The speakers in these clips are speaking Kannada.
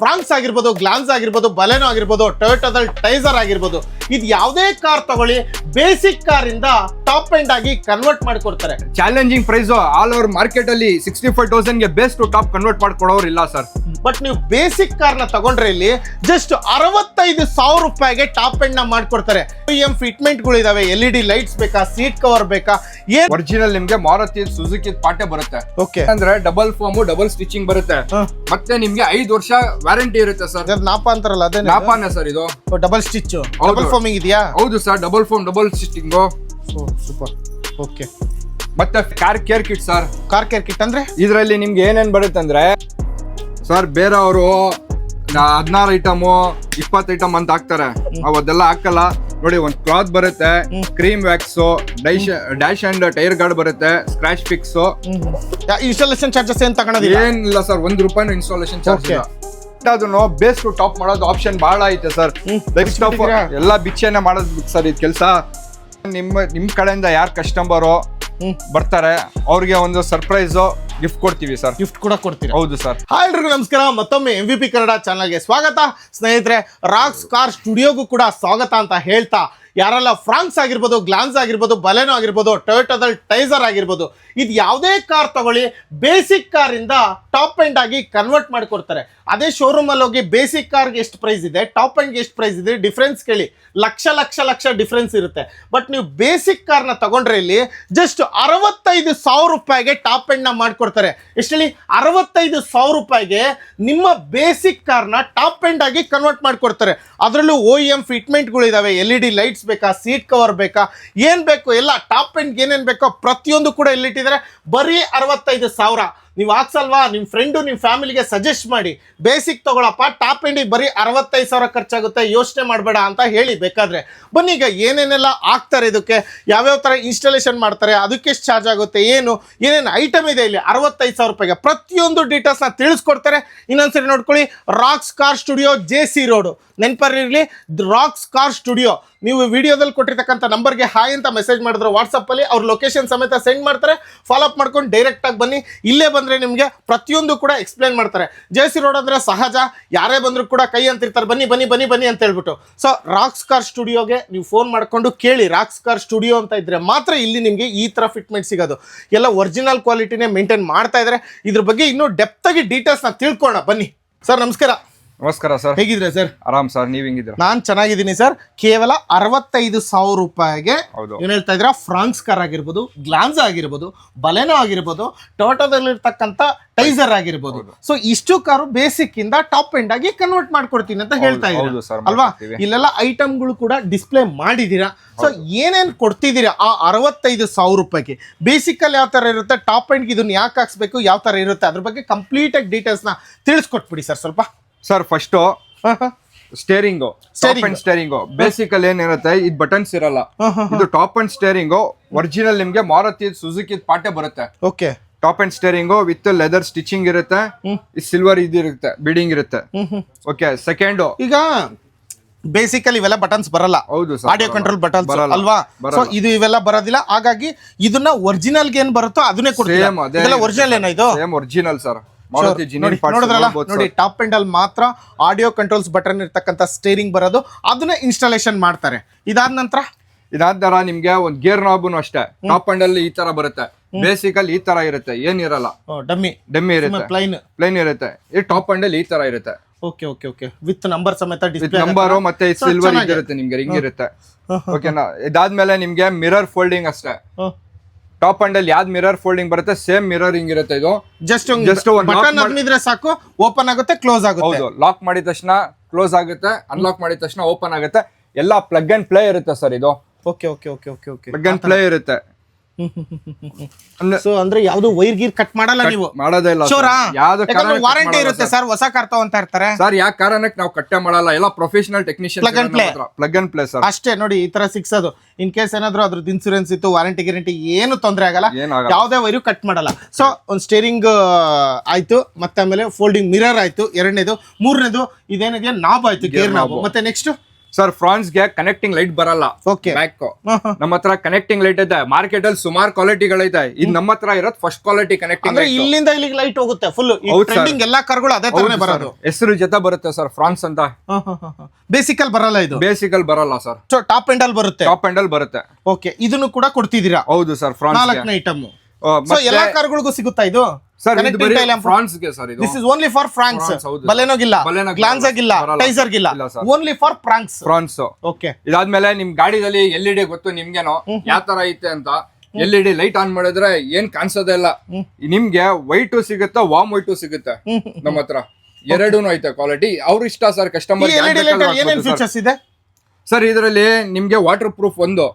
ಫ್ರಾಂಕ್ಸ್ ಆಗಿರ್ಬೋದು, ಗ್ಲಾನ್ಸ್ ಆಗಿರ್ಬೋದು, ಬಲೆನೋ ಆಗಿರ್ಬೋದು, ಟೊಯೋಟಾದಲ್ಲಿ ಟೈಸರ್ ಆಗಿರ್ಬೋದು, ಇದು ಯಾವುದೇ ಕಾರ್ ತಗೊಳ್ಳಿ ಬೇಸಿಕ್ ಕಾರ್ ಇಂದ ಟಾಪ್ ಎಂಡ್ ಆಗಿ ಕನ್ವರ್ಟ್ ಮಾಡಿಕೊಡ್ತಾರೆ. Challenging price all over market ಅಲ್ಲಿ 65,000 ಗೆ ಬೇಸ್ ಟು ಟಾಪ್ ಕನ್ವರ್ಟ್ ಮಾಡ್ಕೊಡೋರು ಇಲ್ಲ ಸರ್. ಬಟ್ ನೀವು ಬೇಸಿಕ್ ಕಾರ್ ನ ತಗೊಂಡ್ರೆ ಇಲ್ಲಿ ಜಸ್ಟ್ 65,000 ರೂಪಾಯಿಗೆ ಟಾಪ್ ಎಂಡ್ ನ ಮಾಡ್ಕೊಡ್ತಾರೆ. ಫಿಟ್ಮೆಂಟ್ ಗಳು ಇದಾವೆ, LED ಲೈಟ್ಸ್ ಬೇಕಾ, ಸೀಟ್ ಕವರ್ ಬೇಕಾ, ಏನ್ ಒರಿಜಿನಲ್ ನಿಮ್ಗೆ ಮಾರುತಿ ಸುಜುಕಿ ಪಾಟೆ ಬರುತ್ತೆ. ಓಕೆ ಅಂದ್ರೆ ಡಬಲ್ ಫಾರ್ಮ್ ಡಬಲ್ ಸ್ಟಿಚಿಂಗ್ ಬರುತ್ತೆ. ಮತ್ತೆ ನಿಮ್ಗೆ 5 ವರ್ಷ ವ್ಯಾರಂಟಿ ಇರುತ್ತೆ ಸರ್. ನಾಪ ಅಂತಾರಲ್ಲ ಅದೇ ನಾಪಾನೆ ಸರ್ ಇದು. ಡಬಲ್ ಸ್ಟಿಚ್, ಡಬಲ್ ಫಾರ್ಮಿಂಗ್ ಇದೆಯಾ? ಹೌದು sir, double form double stitching. Super. Okay, ಮತ್ತೆ car care kit sir. Car care kit ಅಂದ್ರೆ ಇದ್ರಲ್ಲಿ ನಿಮ್ಗೆ ಏನೇನ್ ಬರುತ್ತೆ ಅಂದ್ರೆ ಸರ್, ಬೇರೆಯವರು 16 ಐಟಮ್ 20 ಐಟಮ್ ಅಂತ ಹಾಕ್ತಾರೆ, ನಾವು ಅದೆಲ್ಲ ಹಾಕಲ್ಲ. ನೋಡಿ, ಒಂದ್ ಕ್ಲಾತ್ ಬರುತ್ತೆ, cream wax, dash and tyre guard ಬರುತ್ತೆ, ಸ್ಕ್ರಾಚ್ ಫಿಕ್ಸ್. ಇನ್ಸ್ಟಾಲೇಷನ್ ಚಾರ್ಜಸ್ ಏನ್ ತಗೊಳೋದಿಲ್ಲ? ಏನಿಲ್ಲ ಸರ್, ₹1 ಇನ್ಸ್ಟಾಲೇಷನ್ ಚಾರ್ಜ್ ಇಲ್ಲ. ಅದನ್ನು ಬೇಸ್ ಟು ಟಾಪ್ ಮಾಡೋದು ಆಪ್ಷನ್ ಬಹಳ ಐತೆ ಸರ್. ಎಲ್ಲ ಬಿಚ್ಚೇನೆ ಮಾಡೋದು ಸರ್ ಇದು ಕೆಲಸ. ನಿಮ್ ಕಡೆಯಿಂದ ಯಾರು ಕಸ್ಟಮರು ಬರ್ತಾರೆ ಅವ್ರಿಗೆ ಒಂದು ಸರ್ಪ್ರೈಸ್ ಗಿಫ್ಟ್ ಕೊಡ್ತೀವಿ ಸರ್. ಗಿಫ್ಟ್ ಕೂಡ ಕೊಡ್ತೀವಿ. ಹೌದು ಸರ್. ಹಾಯ್ ಎಲ್ರಿಗೂ ನಮಸ್ಕಾರ, ಮತ್ತೊಮ್ಮೆ MVP ಕನ್ನಡ ಚಾನಲ್ಗೆ ಸ್ವಾಗತ. ಸ್ನೇಹಿತರೆ, ರಾಕ್ಸ್ ಕಾರ್ ಸ್ಟುಡಿಯೋಗೂ ಕೂಡ ಸ್ವಾಗತ ಅಂತ ಹೇಳ್ತಾ, ಯಾರೆಲ್ಲ ಫ್ರಾಂಕ್ಸ್ ಆಗಿರ್ಬೋದು, ಗ್ಲಾನ್ಸ್ ಆಗಿರ್ಬೋದು, ಬಲೆನೋ ಆಗಿರ್ಬೋದು, ಟೊಯೋಟಾದಲ್ಲಿ ಟೈಸರ್ ಆಗಿರ್ಬೋದು, ಇದು ಯಾವುದೇ ಕಾರ್ ತಗೊಳ್ಳಿ ಬೇಸಿಕ್ ಕಾರ್ ಇಂದ ಟಾಪ್ ಎಂಡ್ ಆಗಿ ಕನ್ವರ್ಟ್ ಮಾಡಿಕೊಡ್ತಾರೆ. ಅದೇ ಶೋರೂಮ್ ಅಲ್ಲಿ ಹೋಗಿ ಬೇಸಿಕ್ ಕಾರ್ಗೆ ಎಷ್ಟು ಪ್ರೈಸ್ ಇದೆ, ಟಾಪ್ ಎಂಡ್ಗೆ ಎಷ್ಟು ಪ್ರೈಸ್ ಇದೆ, ಡಿಫ್ರೆನ್ಸ್ ಕೇಳಿ. ಲಕ್ಷ ಡಿಫ್ರೆನ್ಸ್ ಇರುತ್ತೆ. ಬಟ್ ನೀವು ಬೇಸಿಕ್ ಕಾರ್ನ ತಗೊಂಡ್ರೆ ಇಲ್ಲಿ ಜಸ್ಟ್ 65,000 ರೂಪಾಯಿಗೆ ಟಾಪ್ ಎಂಡ್ ನ ಮಾಡ್ಕೊಡ್ತಾರೆ. ಎಷ್ಟಲ್ಲಿ 65,000 ರೂಪಾಯಿಗೆ ನಿಮ್ಮ ಬೇಸಿಕ್ ಕಾರ್ನ ಟಾಪ್ ಎಂಡ್ ಆಗಿ ಕನ್ವರ್ಟ್ ಮಾಡ್ಕೊಡ್ತಾರೆ. ಅದರಲ್ಲೂ OEM ಫಿಟ್ಮೆಂಟ್ಗಳು ಇದಾವೆ, LED ಲೈಟ್ಸ್ ಬೇಕಾ, ಸೀಟ್ ಕವರ್ ಬೇಕಾ, ಏನ್ ಬೇಕು ಎಲ್ಲ ಟಾಪ್ ಎಂಡ್ ಏನೇನ್ ಬೇಕೋ ಪ್ರತಿಯೊಂದು ಕೂಡ ಇಲ್ಲಿಟ್ಟಿದ್ದಾರೆ. ಬರೀ 65,000. ನೀವು ಹಾಕ್ಸಲ್ವಾ, ನಿಮ್ಮ ಫ್ರೆಂಡು ನಿಮ್ಮ ಫ್ಯಾಮಿಲಿಗೆ ಸಜೆಸ್ಟ್ ಮಾಡಿ, ಬೇಸಿಕ್ ತಗೊಳಪ್ಪ, ಟಾಪ್ ಎಂಡಿಗೆ ಬರೀ 65,000 ಖರ್ಚಾಗುತ್ತೆ, ಯೋಚನೆ ಮಾಡಬೇಡ ಅಂತ ಹೇಳಿ ಬೇಕಾದ್ರೆ. ಬನ್ನಿ, ಈಗ ಏನೇನೆಲ್ಲ ಹಾಕ್ತಾರೆ, ಇದಕ್ಕೆ ಯಾವ್ಯಾವ ಥರ ಇನ್ಸ್ಟಾಲೇಷನ್ ಮಾಡ್ತಾರೆ, ಅದಕ್ಕೆ ಎಷ್ಟು ಚಾರ್ಜ್ ಆಗುತ್ತೆ, ಏನೇನು ಐಟಮ್ ಇದೆ ಇಲ್ಲಿ 65,000 ರೂಪಾಯಿಗೆ ಪ್ರತಿಯೊಂದು ಡೀಟೇಲ್ಸ್ನ ತಿಳಿಸ್ಕೊಡ್ತಾರೆ. ಇನ್ನೊಂದ್ಸರಿ ನೋಡ್ಕೊಳ್ಳಿ, Rocks Car Studio, JC road, ನೆನಪಲ್ಲಿರಲಿ, ರಾಕ್ಸ್ ಕಾರ್ ಸ್ಟುಡಿಯೋ. ನೀವು ವಿಡಿಯೋದಲ್ಲಿ ಕೊಟ್ಟಿರ್ತಕ್ಕಂಥ ನಂಬರ್ಗೆ ಹಾಯ್ ಅಂತ ಮೆಸೇಜ್ ಮಾಡಿದ್ರೆ ವಾಟ್ಸಪ್ಪಲ್ಲಿ ಅವ್ರ ಲೊಕೇಶನ್ ಸಮೇತ ಸೆಂಡ್ ಮಾಡ್ತಾರೆ. ಫಾಲೋ ಅಪ್ ಮಾಡ್ಕೊಂಡು ಡೈರೆಕ್ಟಾಗಿ ಬನ್ನಿ. ಇಲ್ಲೇ ಬಂದರೆ ನಿಮಗೆ ಪ್ರತಿಯೊಂದು ಕೂಡ ಎಕ್ಸ್ಪ್ಲೇನ್ ಮಾಡ್ತಾರೆ. JC ರೋಡ್ ಅಂದರೆ ಸಹಜ, ಯಾರೇ ಬಂದರೂ ಕೂಡ ಕೈ ಅಂತಿರ್ತಾರೆ, ಬನ್ನಿ ಬನ್ನಿ ಬನ್ನಿ ಬನ್ನಿ ಅಂತ ಹೇಳ್ಬಿಟ್ಟು. ಸೊ ರಾಕ್ಸ್ ಕಾರ್ ಸ್ಟುಡಿಯೋಗೆ ನೀವು ಫೋನ್ ಮಾಡಿಕೊಂಡು ಕೇಳಿ, ರಾಕ್ಸ್ ಕಾರ್ ಸ್ಟುಡಿಯೋ ಅಂತ ಇದ್ರೆ ಮಾತ್ರ ಇಲ್ಲಿ ನಿಮಗೆ ಈ ಥರ ಫಿಟ್ಮೆಂಟ್ ಸಿಗೋದು. ಎಲ್ಲ ಒರಿಜಿನಲ್ ಕ್ವಾಲಿಟಿನೇ ಮೇಂಟೈನ್ ಮಾಡ್ತಾ ಇದ್ದಾರೆ. ಇದ್ರ ಬಗ್ಗೆ ಇನ್ನೂ ಡೆಪ್ತಾಗಿ ಡೀಟೇಲ್ಸ್ನ ತಿಳ್ಕೊಳ್ಳೋಣ ಬನ್ನಿ. ಸರ್ ನಮಸ್ಕಾರ. ನಮಸ್ಕಾರ ಸರ್. ಹೇಗಿದ್ರೆ ಸರ್? ಆರಾಮ್ ಸರ್, ನೀವ್ ಹೆಂಗಿದ್ದೀರಾ? ನಾನ್ ಚೆನ್ನಾಗಿದ್ದೀನಿ ಸರ್. ಕೇವಲ 65,000 ರೂಪಾಯಿಗೆ ಏನ್ ಹೇಳ್ತಾ ಇದ್ರ, ಫ್ರಾಂಕ್ಸ್ ಕಾರ್ ಆಗಿರ್ಬೋದು, ಗ್ಲಾನ್ಸ್ ಆಗಿರ್ಬೋದು, ಬಲೆನೋ ಆಗಿರ್ಬೋದು, ಟೊಯೋಟಾದಲ್ಲಿರ್ತಕ್ಕಂಥ ಟೈಸರ್ ಆಗಿರ್ಬೋದು, ಸೊ ಇಷ್ಟು ಕಾರು ಬೇಸಿಕ್ ಇಂದ ಟಾಪ್ ಎಂಡ್ ಆಗಿ ಕನ್ವರ್ಟ್ ಮಾಡ್ಕೊಡ್ತೀನಿ ಅಂತ ಹೇಳ್ತಾ ಇದ್ದೀರಾ ಅಲ್ವಾ? ಇಲ್ಲೆಲ್ಲ ಐಟಮ್ಗಳು ಕೂಡ ಡಿಸ್ಪ್ಲೇ ಮಾಡಿದೀರಾ. ಸೊ ಏನೇನ್ ಕೊಡ್ತಿದ್ದೀರಾ ಆ 65,000 ರೂಪಾಯಿಗೆ? ಬೇಸಿಕ್ ಅಲ್ಲಿ ಯಾವ ತರ ಇರುತ್ತೆ, ಟಾಪ್ ಎಂಡ್ಗೆ ಇದನ್ನ ಯಾಕೆ ಹಾಕ್ಸ್ಬೇಕು, ಯಾವ ತರ ಇರುತ್ತೆ, ಅದ್ರ ಬಗ್ಗೆ ಕಂಪ್ಲೀಟ್ ಆಗಿ ಡೀಟೇಲ್ಸ್ ನ ತಿಳಿಸ್ಕೊಟ್ಬಿಡಿ ಸರ್ ಸ್ವಲ್ಪ. ಸರ್, ಫಸ್ಟ್ ಸ್ಟೇರಿಂಗ್, ಬೇಸಿಕ್ ಅಲ್ಲಿ ಏನಿರುತ್ತೆ, ಇದು ಬಟನ್ಸ್ ಇರಲ್ಲ. ಇದು ಟಾಪ್ ಅಂಡ್ ಸ್ಟೇರಿಂಗ್ ಒರಿಜಿನಲ್ ನಿಮ್ಗೆ ಮಾರುತಿ ಸುಜುಕಿ ಪಾಟೆ ಬರುತ್ತೆ. Okay, top and steering with leather stitching ಇರುತ್ತೆ, ಸಿಲ್ವರ್ ಇರುತ್ತೆ, ಬೀಡಿಂಗ್ ಇರುತ್ತೆ. ಓಕೆ, ಸೆಕೆಂಡ್, ಈಗ ಬೇಸಿಕಲಿ ಇವೆಲ್ಲ ಬಟನ್ಸ್ ಬರಲ್ಲ. ಹೌದು, ಆಡಿಯೋ ಕಂಟ್ರೋಲ್ ಬಟನ್ಸ್ ಅಲ್ವಾ? ಸೊ ಇದು ಇವೆಲ್ಲ ಬರೋದಿಲ್ಲ. ಹಾಗಾಗಿ ಇದನ್ನ ಒರಿಜಿನಲ್ ಏನ್ ಬರುತ್ತೋ ಅದನ್ನೇ ಕೊಡ್ತೀವಿ. ಒರಿಜಿನಲ್ ಏನೋ ಇದು ಒರಿಜಿನಲ್ ಸರ್. ನೋಡಿದ್ರಲ್ಲ, ನೋಡಿ, ಟಾಪ್ ಎಂಡ್ ಅಲ್ಲಿ ಮಾತ್ರ ಆಡಿಯೋ ಕಂಟ್ರೋಲ್ಸ್ ಬಟನ್ ಇರ್ತಕ್ಕಂಥ ಸ್ಟೇರಿಂಗ್ ಬರೋದು, ಅದನ್ನ ಇನ್ಸ್ಟಾಲೇಷನ್ ಮಾಡ್ತಾರೆ. ಇದಾದ ನಂತರ ನಿಮ್ಗೆ ಒಂದ್ ಗೇರ್ ನಾಬ್ ಅಷ್ಟೇ ಟಾಪ್ ಎಂಡ್ ಅಲ್ಲಿ ಈ ತರ ಬರುತ್ತೆ. ಬೇಸಿಕ್ ಅಲ್ಲಿ ಈ ತರ ಇರುತ್ತೆ, ಏನಿರಲ್ಲ, ಡಮ್ಮಿ ಇರುತ್ತೆ, ಪ್ಲೈನ್ ಇರುತ್ತೆ. ಈ ಟಾಪ್ ಎಂಡ್ ಅಲ್ಲಿ ಈ ತರ ಇರುತ್ತೆ. Okay okay okay, with number ಸಮೇತ ಡಿಸ್ಪ್ಲೇ ನಂಬರ್ ಮತ್ತೆ ಸಿಲ್ವರ್ ಇರುತ್ತೆ, ನಿಮ್ಗೆ ರಿಂಗ್ ಇರುತ್ತೆ. ಓಕೆನಾ? ಇದಾದ್ಮೇಲೆ ನಿಮ್ಗೆ ಮಿರರ್ ಫೋಲ್ಡಿಂಗ್ ಅಷ್ಟೇ. ಟಾಪ್ ಅಂಡ್ ಅಲ್ಲಿ ಯಾವ್ದು ಮಿರರ್ ಫೋಲ್ಡಿಂಗ್ ಬರುತ್ತೆ, ಸೇಮ್ ಮಿರರಿಂಗ್ ಇರುತ್ತೆ. ಇದು ಜಸ್ಟ್ ಬಟನ್ ಅದ್ಮಿದ್ರೆ ಸಾಕು, ಓಪನ್ ಆಗುತ್ತೆ, ಕ್ಲೋಸ್ ಆಗುತ್ತೆ. ಹೌದು, ಲಾಕ್ ಮಾಡಿದ ತಕ್ಷಣ ಕ್ಲೋಸ್ ಆಗುತ್ತೆ, ಅನ್ಲಾಕ್ ಮಾಡಿದ ತಕ್ಷಣ ಓಪನ್ ಆಗುತ್ತೆ. ಎಲ್ಲ ಪ್ಲಗ್ ಅಂಡ್ ಪ್ಲೇ ಇರುತ್ತೆ ಸರ್ ಇದು. Okay okay okay okay okay, plug and play ಇರುತ್ತೆ. ಸೊ ಅಂದ್ರೆ ಯಾವ್ದು ವೈರ್ ಗೀರ್ ಕಟ್ ಮಾಡಲ್ಲ ನೀವು? ಮಾಡೋದೇ ಇಲ್ಲ. ವಾರಂಟಿ ಇರುತ್ತೆ ಸರ್, ಹೊಸ ಕಾರ್ ತಗೊಂತ ಇರ್ತಾರೆ ಸರ್. ಯಾವ ಕಾರಣಕ್ಕೆ ನಾವು ಕಟ್ಟೆ ಮಾಡಲ್ಲ, ಎಲ್ಲ professional technician. Plug and play sir ಅಷ್ಟೇ. ನೋಡಿ, ಈ ತರ ಸಿಕ್ಸೋದು. ಇನ್ ಕೇಸ್ ಏನಾದ್ರು ಅದ್ರದ್ದು ಇನ್ಸೂರೆನ್ಸ್ ಇತ್ತು, ವಾರಂಟಿ ಗ್ಯಾರಂಟಿ ಏನು ತೊಂದರೆ ಆಗಲ್ಲ, ಯಾವ್ದೇ ವೈರು ಕಟ್ ಮಾಡಲ್ಲ. ಸೊ ಒಂದು ಸ್ಟೇರಿಂಗ್ ಆಯ್ತು, ಮತ್ತೆ ಆಮೇಲೆ ಫೋಲ್ಡಿಂಗ್ ಮಿರರ್ ಆಯ್ತು, ಎರಡನೇದು. ಮೂರನೇದು ಇದೇನಿದೆ ನಾಬ್ ಆಯ್ತು, ಗೇರ್ ನಾಬ್. ಮತ್ತೆ ನೆಕ್ಸ್ಟ್ ಸರ್ ಫ್ರಾನ್ಸ್ಗೆ ಕನೆಕ್ಟಿಂಗ್ ಲೈಟ್ ಬರಲ್ಲ. Okay. ಬ್ಯಾಕ್ ನಮ್ಮ ಹತ್ರ ಕನೆಕ್ಟಿಂಗ್ ಲೈಟ್ ಐತೆ. ಮಾರ್ಕೆಟ್ ಅಲ್ಲಿ ಸುಮಾರು ಕ್ವಾಲಿಟಿಗಳೈತೆ. ಇದು ನಮ್ಮ ಹತ್ರ ಇರೋದು ಫಸ್ಟ್ ಕ್ವಾಲಿಟಿ ಕನೆಕ್ಟಿಂಗ್ ಅಂದ್ರೆ ಇಲ್ಲಿಂದ ಇಲ್ಲಿಗೆ ಲೈಟ್ ಹೋಗುತ್ತೆ ಫುಲ್. ಟ್ರೆಂಡಿಂಗ್ ಎಲ್ಲಾ ಕಾರ್ಗಳು ಅದೇ ತರನೇ ಬರೋದು. ಹೆಸರು ಜೊತೆ ಬರುತ್ತೆ ಸರ್ ಫ್ರಾನ್ಸ್ ಅಂತ. ಬೇಸಿಕ್ ಅಲ್ಲಿ ಬರಲ್ಲ ಇದು. ಬೇಸಿಕ್ ಅಲ್ಲಿ ಬರಲ್ಲ ಸರ್, ಟಾಪ್ ಎಂಡ್ ಅಲ್ಲಿ ಬರುತ್ತೆ. ಟಾಪ್ ಎಂಡ್ ಅಲ್ಲಿ ಬರುತ್ತೆ. ಓಕೆ, ಇದನ್ನು ಕೂಡ ಕೊಡ್ತಿದ್ದೀರಾ? ಹೌದು ಸರ್, ಫ್ರಾನ್ಸ್ 4ನೇ ಐಟಮ್. ಎಲ್ಲಾ ಕಾರ್ಗಳಿಗೂ ಸಿಗುತ್ತಾ ಇದು? ಸರ್ ಫ್ರಾನ್ಸ್ಗೆ ಸರ್ ಇದು. This is only for Fronx. ಹೌದು. ಬಲೆನೋಗಿಲ್ಲ, ಬಲೆನೋ ಗ್ಲಾನ್ಸಾಗಿಲ್ಲ, ಟೈಸರ್ಗಿಲ್ಲ, only for Fronx. Fronx. Okay, ಇದಾದ್ಮೇಲೆ ನಿಮ್ ಗಾಡಿದಲ್ಲಿ LED ಗೊತ್ತು ನಿಮ್ಗೇನೋ ಯಾವ ತರ ಐತೆ ಅಂತ. LED ಲೈಟ್ ಆನ್ ಮಾಡಿದ್ರೆ ಏನ್ ಕಾಣಿಸೋದೇ ಇಲ್ಲ. ನಿಮ್ಗೆ ವೈಟ್ ಸಿಗುತ್ತೆ, ವಾರ್ಮ್ ವೈಟ್ ಸಿಗುತ್ತೆ ನಮ್ಮ ಹತ್ರ. ಎರಡೂ ಐತೆ ಕ್ವಾಲಿಟಿ. ಅವ್ರ ಇಷ್ಟ ಸರ್, ಕಸ್ಟಮರ್. ಏನೇನ್ ಫೀಚರ್ಸ್ ಇದೆ ಸರ್ ಇದರಲ್ಲಿ? ನಿಮ್ಗೆ ವಾಟರ್ ಪ್ರೂಫ್ ಒಂದು,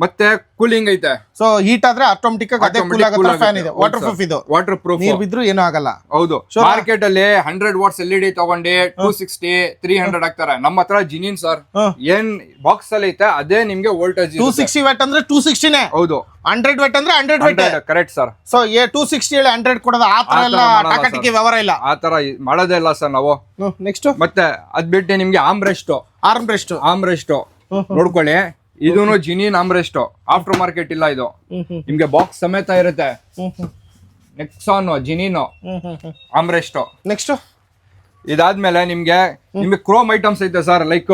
ಮತ್ತೆ ಕೂಲಿಂಗ್ ಐತೆ. ಸೊ ಹೀಟ್ ಆದ್ರೆ ಆಟೋಮೆಟಿಕ್ ಆಗಿ ಅದೇ ಕೂಲ್ ಆಗುತ್ತೆ. ಫ್ಯಾನ್ ಇದೆ, ವಾಟರ್ ಪ್ರೂಫ್. ಇದು ವಾಟರ್ ಪ್ರೂಫ್, ನೀರ್ ಬಿದ್ರು ಏನೂ ಆಗಲ್ಲ. ಹೌದು. ಮಾರ್ಕೆಟ್ ಅಲ್ಲಿ 100 ವಾಟ್ಸ್ LED ತಗೊಂಡು 260 300 ಹಾಕ್ತಾರೆ. ನಮ್ಮ ಹತ್ರ ಜಿನಿನ್ ಸರ್ ಏನ್ ಬಾಕ್ಸ್ ಅಲ್ಲಿ ಐತೆ ಅದೇ ನಿಮ್ಗೆ ವೋಲ್ಟೇಜ್. 260 ವ್ಯಾಟ್ ಅಂದ್ರೆ 260ನೇ. ಹೌದು. 100 ವ್ಯಾಟ್ ಅಂದ್ರೆ 100 ವ್ಯಾಟ್. Correct sir. ಸೊ 260 ಹೇಳಿ 100 ಕೊಡೋದು ಆ ತರ ಎಲ್ಲ ಟಾಕಾಟಿಕೆ ವ್ಯವಹಾರ ಇಲ್ಲ. ಆ ತರ ಮಾಡೋದೇ ಇಲ್ಲ ಸರ್ ನಾವು. ನೆಕ್ಸ್ಟ್ ಮತ್ತೆ ಅದ್ ಬಿಟ್ಟು ನಿಮ್ಗೆ ಆರ್ಮ್ ರೆಸ್ಟ್ ನೋಡ್ಕೊಳ್ಳಿ. ಇದೂನು ಜಿನಿನ್ ಆಮ್ರೆಸ್ಟ್, ಆಫ್ಟರ್ ಮಾರ್ಕೆಟ್ ಇಲ್ಲ ಇದು. ನಿಮ್ಗೆ ಬಾಕ್ಸ್ ಸಮೇತ ಇರುತ್ತೆ. Nexon genuine armrest. ನೆಕ್ಸ್ಟ್ ಇದಾದ್ಮೇಲೆ ನಿಮ್ಗೆ ಕ್ರೋಮ್ ಐಟಮ್ಸ್ ಐತೆ ಸರ್. ಲೈಕ್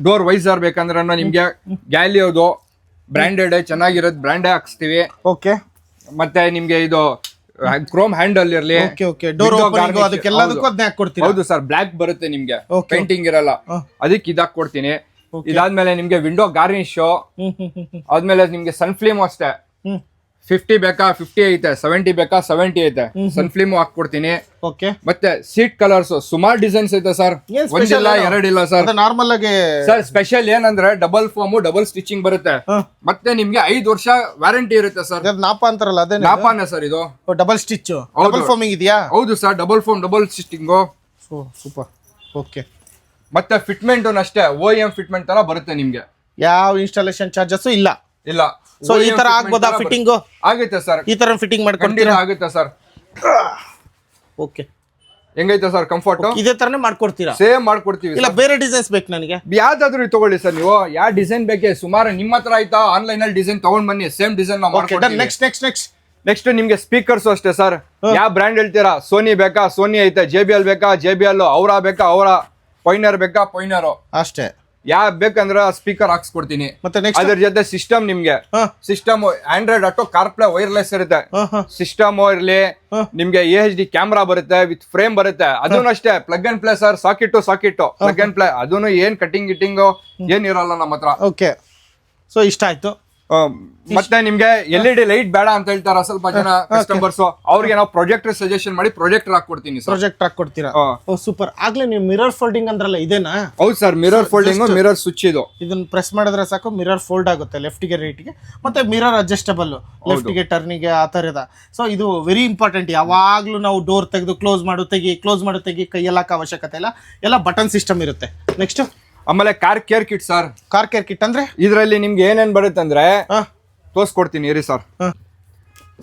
ಡೋರ್ ವೈಸರ್ ಬೇಕಂದ್ರೆ ನಿಮ್ಗೆ ಗ್ಯಾಲಿಯೋದು ಬ್ರಾಂಡೆಡ್ ಚೆನ್ನಾಗಿರೋದು ಬ್ರಾಂಡೇ ಹಾಕ್ಸ್ತೀವಿ. ಓಕೆ. ಮತ್ತೆ ನಿಮ್ಗೆ ಇದು ಕ್ರೋಮ್ ಹ್ಯಾಂಡಲ್ ಇರ್ಲಿ. ಡೋರ್ ಓಪನಿಂಗ್ ಅದಕ್ಕೆಲ್ಲದಕ್ಕೂ ಅದನ್ನೇ ಹಾಕೊಡ್ತೀವಿ. ಹೌದು ಸರ್, ಬ್ಲಾಕ್ ಬರುತ್ತೆ ನಿಮ್ಗೆ, ಪೇಂಟಿಂಗ್ ಇರಲ್ಲ. ಅದಕ್ಕೆ ಇದಾಕ್ ಕೊಡ್ತೀನಿ. ಇದಾದ್ಮೇಲೆ ನಿಮ್ಗೆ ವಿಂಡೋ ಗಾರ್ನಿಶ್. ಆದ್ಮೇಲೆ ನಿಮ್ಗೆ ಸನ್ಫ್ಲೇಮ್ ಅಷ್ಟೇ. 50 ಬೇಕಾ 50 ಐತೆ, 70 ಬೇಕಾ 70 ಐತೆ. ಸನ್ಫ್ಲೇಮ್ ಹಾಕೊಡ್ತೀನಿ. ಮತ್ತೆ ಸೀಟ್ ಕಲರ್ಸ್ ಸುಮಾರು ಡಿಸೈನ್ಸ್ ಐತೆ ಸರ್. ಒಂದಿಲ್ಲ ಎರಡಿಲ್ಲ ಸರ್. ನಾರ್ಮಲ್ ಆಗಿ ಸರ್ ಸ್ಪೆಷಲ್ ಏನಂದ್ರೆ ಡಬಲ್ ಫಾರ್ಮ್ ಡಬಲ್ ಸ್ಟಿಚಿಂಗ್ ಬರುತ್ತೆ. ಮತ್ತೆ ನಿಮ್ಗೆ 5 ವರ್ಷ ವ್ಯಾರಂಟಿ ಇರುತ್ತೆ ಸರ್. ನಾಪ ಅಂತಾರಲ್ಲ ಅದೇ ನಾಪಾನೆ ಸರ್ ಇದು. ಡಬಲ್ ಸ್ಟಿಚ್, ಡಬಲ್ ಫಾರ್ಮಿಂಗ್ ಇದೆಯಾ? ಹೌದು sir, double form double stitching. Super. Okay. ಮತ್ತೆ ಫಿಟ್ಮೆಂಟ್ ಅಷ್ಟೇ OEM ಫಿಟ್ಮೆಂಟ್ ತರ ಬರುತ್ತೆ ನಿಮ್ಗೆ. ಯಾವ ಇನ್ಸ್ಟಾಲೇಷನ್ ಚಾರ್ಜಸ್ ಇಲ್ಲ. ಸೊ ಈ ತರ ಆಗ್ಬೋದಾ ಫಿಟ್ಟಿಂಗ್? ಆಗುತ್ತೆ ಸರ್, ಈ ತರ ಫಿಟ್ಟಿಂಗ್ ಮಾಡ್ಕೊಡ್ತೀರಾ? ಆಗುತ್ತೆ ಸರ್. ಓಕೆ. ಹೆಂಗೈತೆ ಸರ್ ಕಂಫರ್ಟ್? ಇದೇ ತರನೇ ಮಾಡ್ಕೊಡ್ತೀರಾ? ಸೇಮ್ ಮಾಡ್ಕೊಡ್ತೀವಿ. ಇಲ್ಲ ಬೇರೆ ಡಿಸೈನ್ಸ್ ಬೇಕು ನನಗೆ? ಯಾವ್ದಾದ್ರು ತಗೊಳ್ಳಿ ಸರ್. ನೀವು ಯಾವ ಡಿಸೈನ್ ಬೇಕೆ ಸುಮಾರು ನಿಮ್ಮ ಹತ್ರ ಆಯ್ತಾ? ಆನ್ಲೈನ್ ಅಲ್ಲಿ ಡಿಸೈನ್ ತಗೊಂಡ್ ಬನ್ನಿ, ಸೇಮ್ ಡಿಸೈನ್ ನಾವು ಮಾಡ್ಕೊಡ್ತೀವಿ. ನೆಕ್ಸ್ಟ್ ನಿಮ್ಗೆ ಸ್ಪೀಕರ್ಸ್ ಅಷ್ಟೇ ಸರ್. ಯಾವ ಬ್ರ್ಯಾಂಡ್ ಹೇಳ್ತೀರಾ? ಸೋನಿ ಬೇಕಾ? ಸೋನಿ ಐತೆ. JBL ಬೇಕಾ? JBL. ಅವರ ಬೇಕಾ? ಅವರ. ಪೈನರ್ ಬೇಕಾ? ಪೈನರ್ ಅಷ್ಟೇ. ಯಾವ ಬೇಕಂದ್ರೆ ಸ್ಪೀಕರ್ ಹಾಕ್ಸ್ಕೊಡ್ತೀನಿ. ಮತ್ತೆ ಅದ್ರ ಜೊತೆ ಸಿಸ್ಟಮ್ ನಿಮ್ಗೆ system Android Auto CarPlay wireless ಇರುತ್ತೆ. ಸಿಸ್ಟಮ್ ಇರ್ಲಿ, ನಿಮ್ಗೆ HD ಕ್ಯಾಮ್ರಾ ಬರುತ್ತೆ, ವಿತ್ ಫ್ರೇಮ್ ಬರುತ್ತೆ. ಅದನ್ನು ಅಷ್ಟೇ plug and play sir. Socket plug and play. ಅದನ್ನು ಏನ್ ಕಟಿಂಗ್ ಗಿಟ್ಟಿಂಗ್ ಏನ್ ಇರಲ್ಲ ನಮ್ಮ ಹತ್ರ. ಓಕೆ. ಸೊ ಇಷ್ಟ ಆಯ್ತು. ಮತ್ತೆ ನಿಮ್ಗೆ LED ಲೈಟ್ ಬೇಡ ಅಂತ ಹೇಳ್ತಾರ ಸ್ವಲ್ಪ ಜನ ಕಸ್ಟಮರ್ಸ್. ಅವ್ರಿಗೆ ನಾವು ಪ್ರೊಜೆಕ್ಟರ್ ಸಜೆಷನ್ ಮಾಡಿ ಪ್ರೊಜೆಕ್ಟರ್ ಹಾಕೊಡ್ತೀನಿ. ಪ್ರೊಜೆಕ್ಟರ್ ಹಾಕೊಡ್ತೀರಾ? ಸೂಪರ್. ಆಗ್ಲೇ ನೀವು ಮಿರರ್ ಫೋಲ್ಡಿಂಗ್ ಅಂದ್ರಲ್ಲ, ಇದೇನಾ? ಹೌದು sir, mirror folding, mirror switch. ಇದು ಇದನ್ನ ಪ್ರೆಸ್ ಮಾಡಿದ್ರೆ ಸಾಕು, ಮಿರರ್ ಫೋಲ್ಡ್ ಆಗುತ್ತೆ ಲೆಫ್ಟ್ ಗೆ ರೈಟ್ ಗೆ. ಮತ್ತೆ ಮಿರರ್ ಅಡ್ಜಸ್ಟಬಲ್, ಲೆಫ್ಟ್ ಗೆ ಟರ್ನಿಗೆ ಆ ತರದ. ಸೊ ಇದು ವೆರಿ ಇಂಪಾರ್ಟೆಂಟ್. ಯಾವಾಗ್ಲೂ ನಾವು ಡೋರ್ ತೆಗೆದು ಕ್ಲೋಸ್ ಮಾಡು ತೆಗಿ ಕೈಯಲ್ಲಿ ಹಾಕೋ ಅವಶ್ಯಕತೆ ಇಲ್ಲ. ಎಲ್ಲ ಬಟನ್ ಸಿಸ್ಟಮ್ ಇರುತ್ತೆ. ನೆಕ್ಸ್ಟ್ ಆಮೇಲೆ car care kit sir. Car care kit ಅಂದ್ರೆ ಇದ್ರಲ್ಲಿ ನಿಮ್ಗೆ ಏನೇನ್ ಬರುತ್ತೆ ಅಂದ್ರೆ ತೋರ್ಸ್ಕೊಡ್ತೀನಿ ಇರಿ ಸರ್.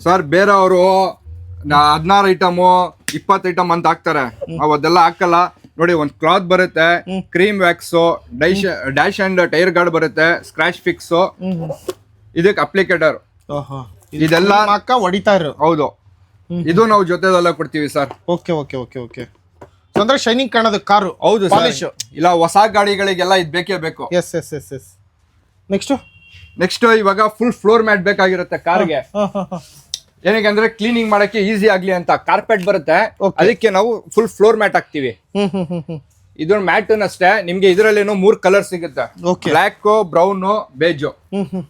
ಸರ್ ಬೇರೆಯವರು 16 ಐಟಮು 20 ಐಟಮ್ ಅಂತ ಹಾಕ್ತಾರೆ. ನಾವು ಅದೆಲ್ಲ ಹಾಕಲ್ಲ. ನೋಡಿ, ಒಂದ್ ಕ್ಲಾತ್ ಬರುತ್ತೆ, cream wax, dash and tyre guard ಬರುತ್ತೆ, ಸ್ಕ್ರಾಚ್ ಫಿಕ್ಸ್, ಇದಕ್ಕೆ ಅಪ್ಲಿಕೇಟರ್, ಇದೆಲ್ಲ ಹೊಡಿತಾ ಇರೋ. ಹೌದು, ಇದು ನಾವು ಜೊತೆದೆಲ್ಲ ಕೊಡ್ತೀವಿ sir. Okay okay okay okay. ಅಂದ್ರೆ ಶೈನಿಂಗ್ ಕಾಣೋದು ಕಾರು. ಹೌದು ಪಾಲಿಶ್. ಇಲ್ಲ ಹೊಸ ಗಾಡಿಗಳಿಗೆಲ್ಲ ಇದು ಬೇಕೇ ಬೇಕು. Yes yes yes yes. Next ಇವಾಗ ಫುಲ್ ಫ್ಲೋರ್ ಮ್ಯಾಟ್ ಬೇಕಾಗಿರುತ್ತೆ ಕಾರ್ಗೆ. ಏನಕ್ಕೆ ಅಂದ್ರೆ ಕ್ಲೀನಿಂಗ್ ಮಾಡಕ್ಕೆ ಈಸಿ ಆಗ್ಲಿ ಅಂತ ಕಾರ್ಪೆಟ್ ಬರುತ್ತೆ. ಅದಕ್ಕೆ ನಾವು ಫುಲ್ ಫ್ಲೋರ್ ಮ್ಯಾಟ್ ಹಾಕ್ತಿವಿ. ಇದು ಮ್ಯಾಟ್ ಅಷ್ಟೇ. ನಿಮ್ಗೆ ಇದ್ರಲ್ಲೇನೋ 3 ಕಲರ್ ಸಿಗುತ್ತೆ. Black, brown, beige.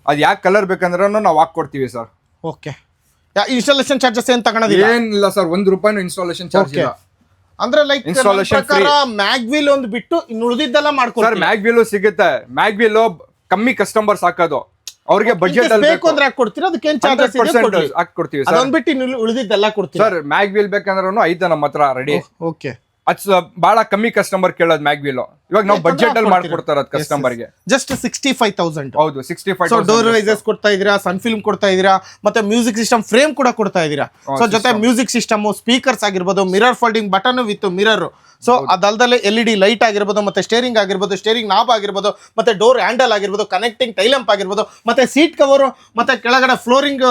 ಅದ್ ಯಾವ ಕಲರ್ ಬೇಕಂದ್ರೆ ನಾವು ಹಾಕೊಡ್ತೀವಿ ಸರ್. ಓಕೆ. ಇನ್ಸ್ಟಾಲೇಷನ್ ಚಾರ್ಜಸ್ ಏನ್ ತಗೊಳೋದಿಲ್ಲ? ಏನಿಲ್ಲ ಸರ್, ₹1 ಇನ್ಸ್ಟಾಲೇಷನ್ ಚಾರ್ಜ್ ಇಲ್ಲ. ಅಂದ್ರೆ ಲೈಕ್ ಮ್ಯಾಗ್ವಿಲ್ ಒಂದು ಬಿಟ್ಟು ಇನ್ನು ಉಳಿದಿದ್ದೆಲ್ಲ ಮಾಡ್ಕೊಡ್ತೀವಿ ಸರ್. ಮ್ಯಾಗ್ವಿಲ್ ಸಿಗುತ್ತೆ. ಮ್ಯಾಗ್ವಿಲ್ ಕಮ್ಮಿ ಕಸ್ಟಮರ್ಸ್ ಹಾಕೋದು. ಅವ್ರಿಗೆ ಬಜೆಟ್ ಅಲ್ಲಿ ಬೇಕು ಅಂದ್ರೆ ಹಾಕೊಡ್ತೀರಾ? ಅದಕ್ಕೆ ಏನ್ ಚಾರ್ಜಸ್ ಇದೆ? ಹಾಕೊಡ್ತೀವಿ ಸರ್. ಅದನ್ನ ಬಿಟ್ಟು ಉಳಿದಿದ್ದೆಲ್ಲ ಕೊಡ್ತೀವಿ ಸರ್. ಮ್ಯಾಗ್ವಿಲ್ ಬೇಕಂದ್ರೂ ಐತೆ ನಮ್ಮ ಹತ್ರ ರೆಡಿ. ಓಕೆ. ಅದು ಬಹಳ ಕಮ್ಮಿ ಕಸ್ಟಮರ್ ಕೇಳೋದು ಮ್ಯಾಗ್ವಿಲ್. ಇವಾಗ ನಾವು ಬಜೆಟ್ ಅಲ್ಲಿ ಮಾಡ್ಕೊಡ್ತಾರ ಕಸ್ಟಮರ್ ಗೆ ಜಸ್ಟ್ 65,000. ಹೌದು 65. ಸೊ ಡೋರ್ ವೈಸಸ್ ಕೊಡ್ತಾ ಇದೀರಾ, ಸನ್ ಫಿಲ್ಮ್ ಕೊಡ್ತಾ ಇದೀರಾ, ಮತ್ತೆ ಮ್ಯೂಸಿಕ್ ಸಿಸ್ಟಮ್ ಫ್ರೇಮ್ ಕೂಡ ಕೊಡ್ತಾ ಇದೀರಾ. ಸೊ ಜೊತೆ ಮ್ಯೂಸಿಕ್ ಸಿಸ್ಟಮ್, ಸ್ಪೀಕರ್ಸ್ ಆಗಿರ್ಬೋದು, mirror folding button with mirror. So ಅದಲ್ದಲ್ಲೇ LED ಲೈಟ್ ಆಗಿರ್ಬೋದು, ಮತ್ತೆ ಸ್ಟೇರಿಂಗ್ ಆಗಿರ್ಬೋದು, ಸ್ಟೇರಿಂಗ್ ನಾಬ್ ಆಗಿರ್ಬೋದು, ಮತ್ತೆ ಡೋರ್ ಹ್ಯಾಂಡಲ್ ಆಗಿರ್ಬೋದು, ಕನೆಕ್ಟಿಂಗ್ ಟೈಲಂಪ್ ಆಗಿರ್ಬೋದು, ಮತ್ತೆ ಸೀಟ್ ಕವರ್, ಮತ್ತೆ ಕೆಳಗಡೆ ಫ್ಲೋರಿಂಗ್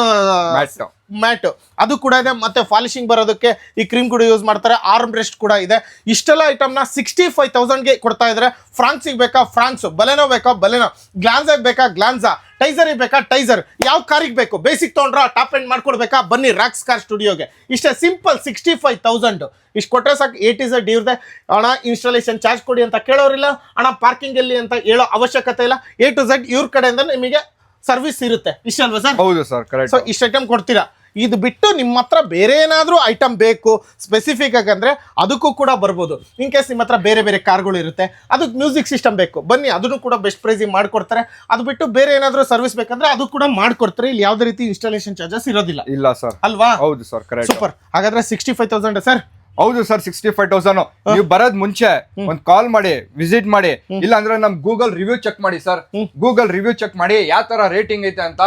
ಮ್ಯಾಟ್ ಅದು ಕೂಡ ಇದೆ. ಮತ್ತೆ ಪಾಲಿಶಿಂಗ್ ಬರೋದಕ್ಕೆ ಈ ಕ್ರೀಮ್ ಕೂಡ ಯೂಸ್ ಮಾಡ್ತಾರೆ. ಆರ್ಮ್ ರೆಸ್ಟ್ ಕೂಡ ಇದೆ. ಇಷ್ಟೆಲ್ಲ ಐಟಮ್ನ 65,000ಗೆ ಕೊಡ್ತಾ ಇದ್ದಾರೆ. ಫ್ರಾಂಕ್ಸಿಗೆ ಬೇಕಾ ಫ್ರಾಂಕ್ಸ್, ಬಲೆನೋ ಬೇಕಾ ಬಲೆನೋ, ಗ್ಲಾನ್ಸಾಗ್ ಬೇಕಾ ಗ್ಲಾನ್ಸಾ, ಟೈಸರಿಗೆ ಬೇಕಾ ಟೈಸರ್, ಯಾವ ಕಾರಿಗೆ ಬೇಕು, ಬೇಸಿಕ್ ತೊಗೊಂಡ್ರ ಟಾಪ್ ಎಂಡ್ ಮಾಡ್ಕೊಡ್ಬೇಕಾ, ಬನ್ನಿ ರಾಕ್ಸ್ ಕಾರ್ ಸ್ಟುಡಿಯೋಗೆ. ಇಷ್ಟೇ ಸಿಂಪಲ್ 65,000. ಇಷ್ಟು ಕೊಟ್ಟರೆ ಸಾಕು. A to Z ಇವ್ರದೆ. ಹಣ ಇನ್ಸ್ಟಾಲೇಷನ್ ಚಾರ್ಜ್ ಕೊಡಿ ಅಂತ ಕೇಳೋರಿಲ್ಲ, ಹಣ ಪಾರ್ಕಿಂಗ್ ಅಲ್ಲಿ ಅಂತ ಹೇಳೋ ಅವಶ್ಯಕತೆ ಇಲ್ಲ. A to Z ಇವ್ರ ಕಡೆಯಿಂದ ನಿಮಗೆ ಸರ್ವಿಸ್ ಇರುತ್ತೆ. ಇಷ್ಟಲ್ವಾ ಸರ್? ಹೌದು ಸರ್, ಕರೆಕ್ಟ್. ಸೊ ಇಷ್ಟು ಐಟಮ್ ಕೊಡ್ತೀರಾ. ಇದು ಬಿಟ್ಟು ನಿಮ್ಮ ಹತ್ರ ಬೇರೆ ಏನಾದರೂ ಐಟಮ್ ಬೇಕು ಸ್ಪೆಸಿಫಿಕ್ ಆಗಿ ಅಂದರೆ ಅದಕ್ಕೂ ಕೂಡ ಬರ್ಬೋದು. ಇನ್ ಕೇಸ್ ನಿಮ್ಮ ಹತ್ರ ಬೇರೆ ಬೇರೆ ಕಾರ್ಗಳು ಇರುತ್ತೆ, ಅದಕ್ಕೆ ಮ್ಯೂಸಿಕ್ ಸಿಸ್ಟಮ್ ಬೇಕು, ಬನ್ನಿ ಅದನ್ನು ಕೂಡ ಬೆಸ್ಟ್ ಪ್ರೈಸಿಗೆ ಮಾಡಿಕೊಡ್ತಾರೆ. ಅದು ಬಿಟ್ಟು ಬೇರೆ ಏನಾದರೂ ಸರ್ವಿಸ್ ಬೇಕಂದ್ರೆ ಅದು ಕೂಡ ಮಾಡ್ಕೊಡ್ತಾರೆ. ಇಲ್ಲಿ ಯಾವುದೇ ರೀತಿ ಇನ್ಸ್ಟಾಲೇಷನ್ ಚಾರ್ಜಸ್ ಇರೋದಿಲ್ಲ. ಇಲ್ಲ ಸರ್. ಅಲ್ವಾ? ಹೌದು ಸರ್, ಕರೆಕ್ಟ್. ಸೂಪರ್. ಹಾಗಾದ್ರೆ 65,000 ಸರ್? ಹೌದು ಸರ್, 65,000. ನೀವು ಬರೋದ್ ಮುಂಚೆ ಒಂದ್ ಕಾಲ್ ಮಾಡಿ, ವಿಸಿಟ್ ಮಾಡಿ, ಇಲ್ಲ ಅಂದ್ರೆ ನಮ್ ಗೂಗಲ್ ರಿವ್ಯೂ ಚೆಕ್ ಮಾಡಿ ಸರ್. ಗೂಗಲ್ ರಿವ್ಯೂ ಚೆಕ್ ಮಾಡಿ ಯಾವ ತರ ರೇಟಿಂಗ್ ಐತೆ ಅಂತ.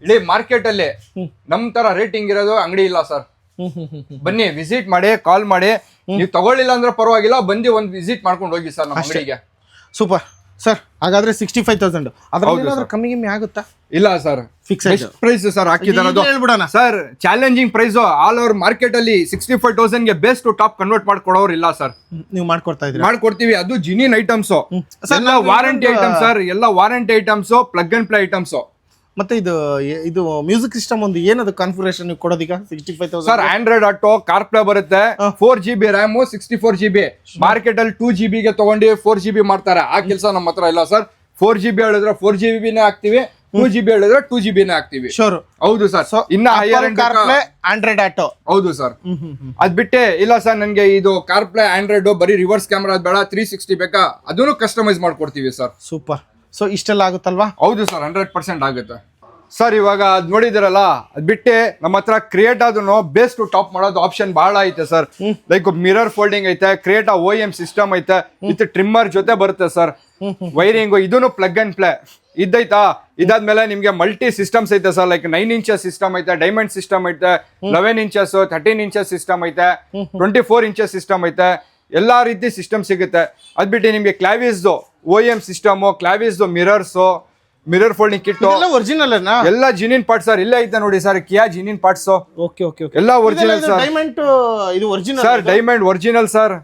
ಇಡೀ ಮಾರ್ಕೆಟ್ ಅಲ್ಲಿ ನಮ್ ತರ ರೇಟಿಂಗ್ ಇರೋದು ಅಂಗಡಿ ಇಲ್ಲ ಸರ್. ಬನ್ನಿ ವಿಸಿಟ್ ಮಾಡಿ, ಕಾಲ್ ಮಾಡಿ. ನೀವು ತಗೊಳ್ಳಿಲ್ಲ ಅಂದ್ರೆ ಪರವಾಗಿಲ್ಲ, ಬಂದು ಒಂದ್ ವಿಸಿಟ್ ಮಾಡ್ಕೊಂಡು ಹೋಗಿ ಸರ್ ನಮ್ಮ ಅಂಗಡಿಗೆ. Super sir. ಹಾಗಾದ್ರೆ 65,000 ಅದ್ರಲ್ಲಿ ಕಮ್ಮಿ ಆಗುತ್ತಾ? ಇಲ್ಲ ಸರ್, ಫಿಕ್ಸ್ ಪ್ರೈಸ್ ಸರ್ ಹಾಕಿದಾರದು. ಹೇಳ್ಬಿಡೋಣ sir, challenging price all over market ಅಲ್ಲಿ 65,000 ಗೆ ಬೇಸ್ ಟು ಟಾಪ್ ಕನ್ವರ್ಟ್ ಮಾಡ್ಕೊಡೋರು ಇಲ್ಲ ಸರ್. ನೀವು ಮಾಡ್ಕೊಡ್ತಾ ಇದ್ದೀರಾ? ಮಾಡ್ಕೊಡ್ತೀವಿ. ಅದು ಜಿನಿನ್ ಐಟಮ್ಸ್, ಎಲ್ಲ ವಾರಂಟಿ ಐಟಮ್ಸ್ ಸರ್. ಎಲ್ಲ warranty items, plug and play items. ಮತ್ತೆ ಇದು ಮ್ಯೂಸಿಕ್ ಸಿಸ್ಟಮ್ ಒಂದು ಏನದು ಕಾನ್ಫಿಗರೇಷನ್ ನೀವು ಕೊಡೋದೀಗ 65,000? ಸರ್, ಆಂಡ್ರಾಯ್ಡ್ ಆಟೋ, ಕಾರ್ಪ್ಲೇ ಬರುತ್ತೆ. 4GB RAM, 64GB. ಮಾರ್ಕೆಟ್ ಅಲ್ಲಿ 2GB ಗೆ ತಗೊಂಡು 4GB ಮಾಡ್ತಾರೆ. ಆ ಕೆಲಸ ನಮ್ಮ ಹತ್ರ ಇಲ್ಲ ಸರ್. 4GB ಹೇಳಿದ್ರೆ 4GB ನೇ ಹಾಕ್ತಿವಿ, 2GB ಹೇಳಿದ್ರೆ 2GB ನೇ ಹಾಕ್ತಿವಿ. ಶೋರ್. ಹೌದು ಸರ್. ಇನ್ನ higher end CarPlay, Android auto. ಹೌದು ಸರ್. ಅದ್ ಬಿಟ್ಟೆ ಇಲ್ಲ ಸರ್, ನನ್ಗೆ ಇದು ಕಾರ್ಪ್ಲೇ, ಆಂಡ್ರಾಯ್ಡ್ ಬರೀ ರಿವರ್ಸ್ ಕ್ಯಾಮ್ರಾ ಬೇಡ, 360 ಬೇಕಾ, ಅದನ್ನು ಕಸ್ಟಮೈಸ್ ಮಾಡ್ಕೊಡ್ತೀವಿ ಸರ್. ಸೂಪರ್. ಸೊ ಇಷ್ಟೆಲ್ಲ ಆಗುತ್ತಲ್ವಾ? ಹೌದು ಸರ್, 100% ಆಗುತ್ತೆ ಸರ್. ಇವಾಗ ಅದ್ ನೋಡಿದಿರಲ್ಲ, ಅದ್ ಬಿಟ್ಟೆ ನಮ್ಮ ಹತ್ರ ಕ್ರಿಯೇಟ್ ಅದನ್ನು ಬೇಸ್ ಟು ಟಾಪ್ ಮಾಡೋದು ಆಪ್ಷನ್ ಬಹಳ ಐತೆ ಸರ್. ಲೈಕ್ ಮಿರರ್ ಫೋಲ್ಡಿಂಗ್ ಐತೆ, ಕ್ರಿಯೇಟ್ OEM ಸಿಸ್ಟಮ್ ಐತೆ, ವಿತ್ ಟ್ರಿಮ್ಮರ್ ಜೊತೆ ಬರುತ್ತೆ ಸರ್. ವೈರಿಂಗ್ ಇದನ್ನು ಪ್ಲಗ್ ಅಂಡ್ ಪ್ಲೇ ಇದ್ದೈತಾ. ಇದಾದ್ಮೇಲೆ ನಿಮ್ಗೆ ಮಲ್ಟಿ ಸಿಸ್ಟಮ್ಸ್ ಐತೆ ಸರ್. ಲೈಕ್ 9 ಇಂಚಸ್ ಸಿಸ್ಟಮ್ ಐತೆ, ಡೈಮಂಡ್ ಸಿಸ್ಟಮ್ ಐತೆ, 11 ಇಂಚಸ್, 13 ಇಂಚಸ್ ಸಿಸ್ಟಮ್ ಐತೆ, 24 ಇಂಚಸ್ ಸಿಸ್ಟಮ್ ಐತೆ. ಎಲ್ಲಾ ರೀತಿ ಸಿಸ್ಟಮ್ ಸಿಗುತ್ತೆ. ಅದ್ ಬಿಟ್ಟು ನಿಮ್ಗೆ Clavis OEM system, Clavis mirrors, mirror folding kit original ಎಲ್ಲ ಜಿನಿನ್ ಪಾರ್ಟ್ಸ್ ಸರ್. ಇಲ್ಲೇ ಐತೆ ನೋಡಿ sir, Kia genuine parts. Okay okay. ಎಲ್ಲ ಒರಿಜಿನಲ್ ಸರ್. ಡೈಮಂಡ್ ಇದು original sir, diamond original sir.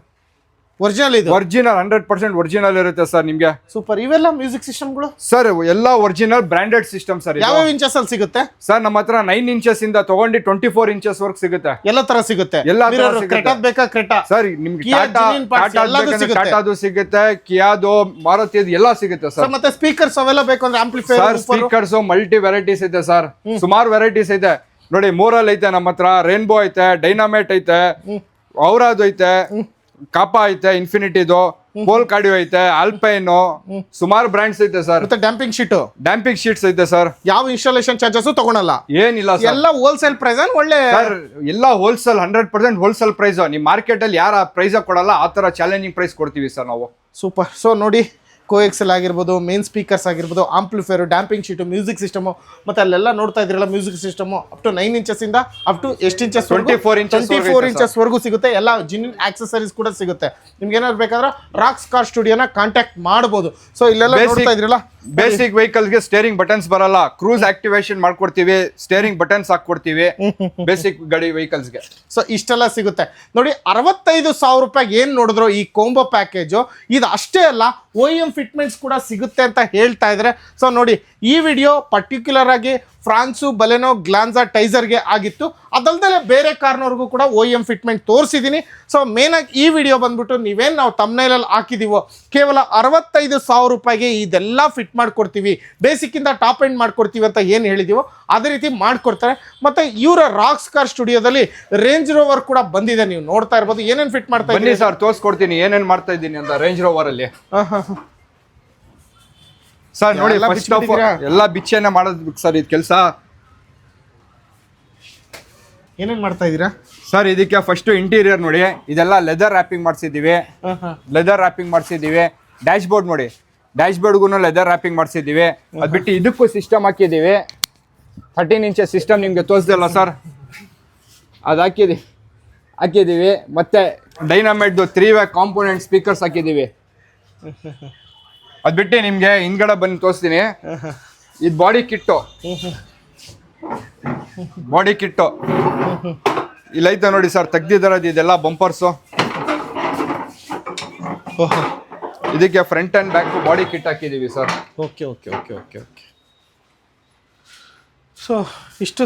Original ಇದು ಒರಿಜಿನಲ್ 100% ಒರಿಜಿನಲ್ ಇರುತ್ತೆ ಸರ್ ನಿಮ್ಗೆ. ಸೂಪರ್. ಇವೆಲ್ಲ ಮ್ಯೂಸಿಕ್ ಸಿಸ್ಟಮ್ಗಳು ಸರ್ ಎಲ್ಲ ಒರಿಜಿನಲ್ ಬ್ರಾಂಡೆಡ್ ಸಿಸ್ಟಮ್ ಸರ್. ಯಾವ ಇಂಚಸ್ ಅಲ್ಲಿ ಸಿಗುತ್ತೆ ಸರ್? ನಮ್ಮ ಹತ್ರ 9 ಇಂಚಸ್ ಇಂದ ತಗೊಂಡು 24 ಇಂಚಸ್ ವರ್ಕ್ ಸಿಗುತ್ತೆ. ಎಲ್ಲ ತರ ಸಿಗುತ್ತೆ. ಎಲ್ಲ ತರ ಕ್ರೆಟಾ ಬೇಕಾ ಕ್ರೆಟಾ ಸರ್. ನಿಮ್ಗೆ ಟಾಟಾದು ಸಿಗುತ್ತೆ, ಕಿಯಾದು, ಮಾರುತಿದು ಎಲ್ಲ ಸಿಗುತ್ತೆ ಸರ್. ಮತ್ತೆ ಸ್ಪೀಕರ್ಸ್ ಅವೆಲ್ಲ ಬೇಕು ಅಂದ್ರೆ amplifier sir, speakers multi varieties ಇದೆ ಸರ್. ಸುಮಾರು ವೆರೈಟೀಸ್ ಇದೆ ನೋಡಿ. ಮೋರಲ್ ಐತೆ ನಮ್ಮ ಹತ್ರ, ರೇನ್ಬೋ ಐತೆ, ಡೈನಾಮೇಟ್ ಐತೆ, ಔರಾದು ಐತೆ, ಕಾಪಾ ಐತೆ, ಇನ್ಫಿನಿಟಿದು, ಪೋಲ್ ಕಾರ್ಡಿಯೋ ಐತೆ, ಆಲ್ಪೈನ್, ಸುಮಾರು ಬ್ರಾಂಡ್ಸ್ ಐತೆ ಸರ್. ಮತ್ತೆ ಡ್ಯಾಂಪಿಂಗ್ ಶೀಟ್ಸ್ ಐತೆ ಸರ್. ಯಾವ ಇನ್ಸ್ಟಾಲೇಷನ್ ಚಾರ್ಜಸ್ ತಗೊಳಲ್ಲ, ಏನಿಲ್ಲ ಸರ್. ಎಲ್ಲ ಹೋಲ್ಸೇಲ್ ಪ್ರೈಸ್. ಒಳ್ಳೆ ಸರ್, ಎಲ್ಲ ಹೋಲ್ಸೇಲ್, 100% ಹೋಲ್ಸೇಲ್ ಪ್ರೈಸ್. ನಿಮ್ ಮಾರ್ಕೆಟ್ ಅಲ್ಲಿ ಯಾರ ಪ್ರೈಸ್ ಕೊಡಲ್ಲ, ಆ ತರ ಚಾಲೆಂಜಿಂಗ್ ಪ್ರೈಸ್ ಕೊಡ್ತೀವಿ ಸರ್ ನಾವು. ಸೂಪರ್. ಸೊ ನೋಡಿ, ಕೋಎಕ್ಸೆಲ್ ಆಗಿರ್ಬೋದು, ಮೇನ್ ಸ್ಪೀಕರ್ಸ್ ಆಗಿರ್ಬೋದು, amplifier, damping sheet, music system, ಮತ್ತೆ ಅಲ್ಲೆಲ್ಲ ನೋಡ್ತಾ ಇದ್ರಲ್ಲ music system up to 9 inches ಇಂದ ಅಪ್ ಟು ಎಷ್ಟು ಇಂಚಸ್ 24 ಇಂಚಸ್ ವರೆಗೂ ಸಿಗುತ್ತೆ. ಎಲ್ಲ ಜಿನಿನ್ ಆಕ್ಸೆಸರೀಸ್ ಕೂಡ ಸಿಗುತ್ತೆ. ನಿಮ್ಗೆ ಏನಾದ್ರು ಬೇಕಾದ್ರೆ ರಾಕ್ಸ್ ಕಾರ್ ಸ್ಟುಡಿಯೋನ ಕಾಂಟ್ಯಾಕ್ಟ್ ಮಾಡಬಹುದು. ಸೊ ಇಲ್ಲೆಲ್ಲ ನೋಡ್ತಾ ಇದ್ರಲ್ಲ, ಬೇಸಿಕ್ ವೆಹಿಕಲ್ಸ್ ಗೆ ಸ್ಟೇರಿಂಗ್ ಬಟನ್ಸ್ ಬರಲ್ಲ, ಕ್ರೂಸ್ ಆಕ್ಟಿವೇಶನ್ ಮಾಡ್ಕೊಡ್ತೀವಿ, ಸ್ಟೇರಿಂಗ್ ಬಟನ್ಸ್ ಹಾಕೊಡ್ತೀವಿ ಬೇಸಿಕ್ ಗಾಡಿ ವೆಹಿಕಲ್ಸ್ ಗೆ. ಸೊ ಇಷ್ಟೆಲ್ಲ ಸಿಗುತ್ತೆ ನೋಡಿ. 65,000 ರೂಪಾಯಿಗೆ ಏನ್ ನೋಡಿದ್ರು ಈ ಕೋಂಬೋ ಪ್ಯಾಕೇಜು. ಇದು ಅಷ್ಟೇ ಅಲ್ಲ, OEM ಫಿಟ್ಮೆಂಟ್ಸ್ ಕೂಡ ಸಿಗುತ್ತೆ ಅಂತ ಹೇಳ್ತಾ ಇದ್ದಾರೆ. ಸೊ ನೋಡಿ, ಈ ವಿಡಿಯೋ ಪರ್ಟಿಕ್ಯುಲರ್ ಆಗಿ ಫ್ರಾನ್ಸು, ಬಲೆನೋ, ಗ್ಲಾನ್ಸಾ, ಟೈಸರ್ಗೆ ಆಗಿತ್ತು. ಅದಲ್ದಲೆ ಬೇರೆ ಕಾರ್ನವ್ರಿಗೂ ಕೂಡ OEM ಫಿಟ್ಮೆಂಟ್ ತೋರಿಸಿದ್ದೀನಿ. ಸೊ ಮೇನಾಗಿ ಈ ವಿಡಿಯೋ ಬಂದ್ಬಿಟ್ಟು ನೀವೇನು ನಾವು ತಮ್ನೈಲಲ್ಲಿ ಹಾಕಿದೀವೋ ಕೇವಲ 65,000 ರೂಪಾಯಿಗೆ ಇದೆಲ್ಲ ಫಿಟ್ ಮಾಡ್ಕೊಡ್ತೀವಿ, ಬೇಸಿಕ್ಕಿಂದ ಟಾಪ್ ಎಂಡ್ ಮಾಡ್ಕೊಡ್ತೀವಿ ಅಂತ ಏನು ಹೇಳಿದೀವೋ ಅದೇ ರೀತಿ ಮಾಡ್ಕೊಡ್ತಾರೆ. ಮತ್ತು ಇವರ ರಾಕ್ಸ್ ಕಾರ್ ಸ್ಟುಡಿಯೋದಲ್ಲಿ ರೇಂಜ್ ರೋವರ್ ಕೂಡ ಬಂದಿದೆ, ನೀವು ನೋಡ್ತಾ ಇರ್ಬೋದು. ಏನೇನು ಫಿಟ್ ಮಾಡ್ತಾ ಇದ್ದೀನಿ ಸರ್, ತೋರಿಸ್ಕೊಡ್ತೀನಿ ಏನೇನು ಮಾಡ್ತಾ ಇದ್ದೀನಿ ಅಂತ ರೇಂಜ್ ರೋವರ್ ಅಲ್ಲಿ. ಸರ್ ನೋಡಿ, ಫಸ್ಟ್ ಆಫ್ ಎಲ್ಲ ಬಿಚ್ಚೇನೆ ಮಾಡೋದು ಸರ್ ಇದು ಕೆಲಸ. ಏನೇನು ಮಾಡ್ತಾ ಇದ್ದೀರಾ ಸರ್ ಇದಕ್ಕೆ ಫಸ್ಟ್ ಇಂಟೀರಿಯರ್ ನೋಡಿ, ಇದೆಲ್ಲ ಲೆದರ್ ರ್ಯಾಪಿಂಗ್ ಮಾಡಿಸಿದ್ದೀವಿ. ಲೆದರ್ ರ್ಯಾಪಿಂಗ್ ಮಾಡಿಸಿದ್ದೀವಿ. ಡ್ಯಾಶ್ ಬೋರ್ಡ್ ನೋಡಿ, ಡ್ಯಾಶ್ ಬೋರ್ಡ್ಗೂ ಲೆದರ್ ರ್ಯಾಪಿಂಗ್ ಮಾಡಿಸಿದ್ದೀವಿ. ಅದು ಬಿಟ್ಟು ಇದಕ್ಕೂ ಸಿಸ್ಟಮ್ ಹಾಕಿದ್ದೀವಿ. 13 ಇಂಚಸ್ ಸಿಸ್ಟಮ್ ನಿಮಗೆ ತೋರಿಸ್ದಲ್ಲ ಸರ್, ಅದು ಹಾಕಿದ್ದೀವಿ. ಮತ್ತೆ ಡೈನಾಮೈಟ್ದು 3-ವೇ ಕಾಂಪೋನೆಂಟ್ ಸ್ಪೀಕರ್ಸ್ ಹಾಕಿದ್ದೀವಿ. ಅದು ಬಿಟ್ಟು ನಿಮಗೆ ಹಿಂದ್ಗಡೆ ಬಂದು ತೋರಿಸ್ತೀನಿ. ಇದು ಬಾಡಿ ಕಿಟ್ಟು ಇಲ್ಲೈತೆ ನೋಡಿ ಸರ್, ತೆಗ್ದಿದ್ದಾರದು ಇದೆಲ್ಲ ಬಂಪರ್ಸು. ಇದಕ್ಕೆ front and back body kit ಹಾಕಿದ್ದೀವಿ ಸರ್. ಓಕೆ. ಸೊ ಇಷ್ಟು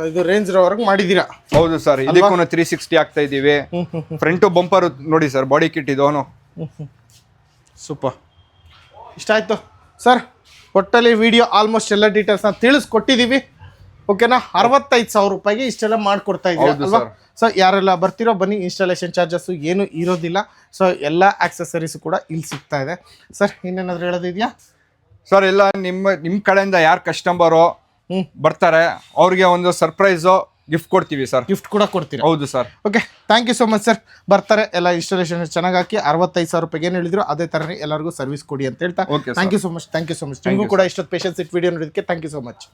ಇದು ರೇಂಜ್ ವರೆಗೆ ಮಾಡಿದ್ದೀರಾ? ಹೌದು ಸರ್. ಇದಕ್ಕೂ 360 ಆಗ್ತಾ ಇದ್ದೀವಿ. ಫ್ರಂಟು ಬಂಪರ್ ನೋಡಿ ಸರ್, ಬಾಡಿ ಕಿಟ್ ಇದೋನು. ಸೂಪರ್, ಇಷ್ಟ ಆಯಿತು ಸರ್. ಒಟ್ಟಲ್ಲಿ ವಿಡಿಯೋ ಆಲ್ಮೋಸ್ಟ್ ಎಲ್ಲ ಡೀಟೇಲ್ಸ್ನ ತಿಳಿಸ್ಕೊಟ್ಟಿದ್ದೀವಿ. ಓಕೆನಾ? 65,000 ರೂಪಾಯಿಗೆ ಇಷ್ಟೆಲ್ಲ ಮಾಡಿಕೊಡ್ತಾ ಇದ್ದೀವಿ ಅಲ್ವಾ? ಸೊ ಯಾರೆಲ್ಲ ಬರ್ತಿರೋ ಬನ್ನಿ. ಇನ್ಸ್ಟಾಲೇಷನ್ ಚಾರ್ಜಸ್ಸು ಏನು ಇರೋದಿಲ್ಲ. ಸೊ ಎಲ್ಲ ಆಕ್ಸೆಸರೀಸು ಕೂಡ ಇಲ್ಲಿ ಸಿಗ್ತಾ ಇದೆ. ಸರ್ ಇನ್ನೇನಾದರೂ ಹೇಳೋದಿದೆಯಾ ಸರ್? ಎಲ್ಲ ನಿಮ್ಮ ಕಡೆಯಿಂದ ಯಾರು ಕಸ್ಟಮರು ಬರ್ತಾರೆ ಅವ್ರಿಗೆ ಒಂದು ಸರ್ಪ್ರೈಸು ಗಿಫ್ಟ್ ಕೊಡ್ತೀವಿ ಸರ್. ಗಿಫ್ಟ್ ಕೂಡ ಕೊಡ್ತೀರಾ? ಹೌದು sir. Okay, thank you so much sir. ಬರ್ತಾರೆ ಎಲ್ಲ ಇನ್ಸ್ಟಾಲೇಷನ್ ಚೆನ್ನಾಗಿ ಹಾಕಿ 65,000 ರೂಪಾಯಿಗೆ ಏನು ಹೇಳಿದ್ರು ಅದೇ ಥರನೇ ಎಲ್ಲರಿಗೂ ಸರ್ವಿಸ್ ಕೊಡಿ ಅಂತ ಹೇಳ್ತಾ ಥ್ಯಾಂಕ್ ಯು ಸೊ ಮಚ್. ನಿಮಗೂ ಕೂಡ ಇಷ್ಟೊತ್ತು ಪೇಷನ್ಸ್ ಇಟ್ಟು ವಿಡಿಯೋ ನೋಡೋದಕ್ಕೆ ಥ್ಯಾಂಕ್ ಯು ಸೊ ಮಚ್.